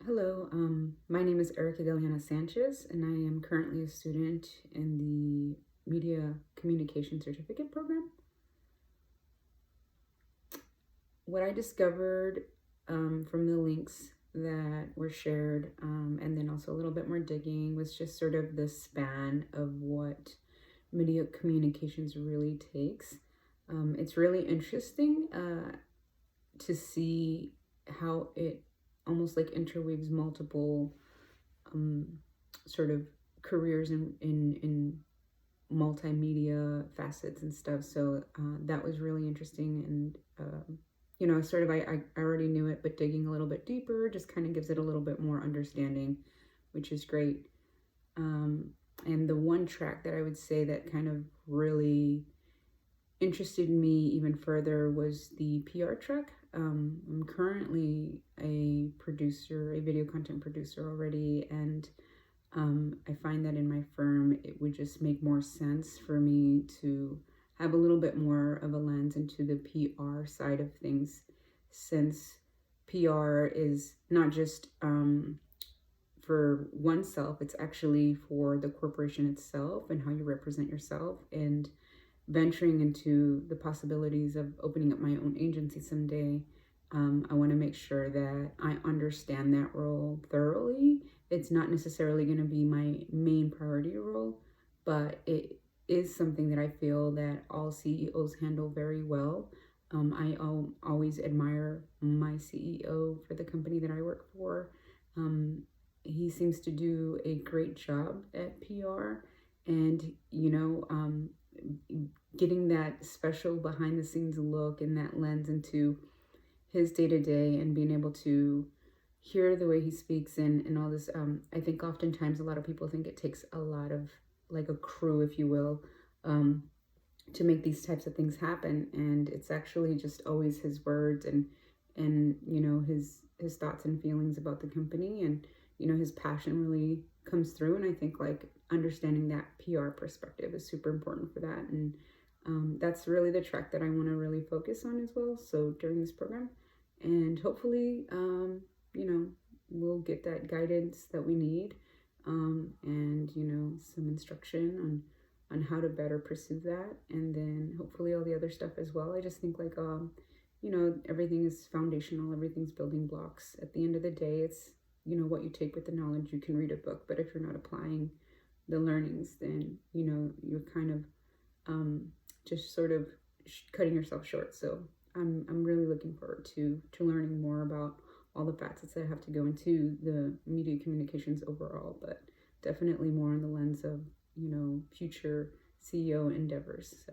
Hello, my name is Erica Deliana Sanchez, and I am currently a student in the Media Communication Certificate program. What I discovered from the links that were shared, and then also a little bit more digging, was just sort of the span of what media communications really takes. It's really interesting to see how it almost like interweaves multiple um, sort of careers in multimedia facets and stuff. So that was really interesting. And, I already knew it, but digging a little bit deeper just kind of gives it a little bit more understanding, which is great. And the one track that I would say that kind of really interested me even further was the PR track. I'm currently a producer, a video content producer already, and I find that in my firm, it would just make more sense for me to have a little bit more of a lens into the PR side of things, since PR is not just for oneself, it's actually for the corporation itself and how you represent yourself. And venturing into the possibilities of opening up my own agency someday, I want to make sure that I understand that role thoroughly. It's not necessarily going to be my main priority role, but it is something that I feel that all CEOs handle very well. I always admire my CEO for the company that I work for. He seems to do a great job at PR, and getting that special behind the scenes look and that lens into his day to day and being able to hear the way he speaks and all this. I think oftentimes a lot of people think it takes a lot of like a crew, if you will, to make these types of things happen. And it's actually just always his words and his thoughts and feelings about the company, and his passion really comes through. And I think like understanding that PR perspective is super important for that. And that's really the track that I want to really focus on as well. So during this program, and hopefully, we'll get that guidance that we need, and some instruction on how to better pursue that, and then hopefully all the other stuff as well. I just think like everything is foundational, everything's building blocks. At the end of the day, it's what you take with the knowledge. You can read a book, but if you're not applying the learnings, then you're kind of just sort of cutting yourself short. So I'm really looking forward to learning more about all the facets that have to go into the media communications overall, but definitely more on the lens of future CEO endeavors. So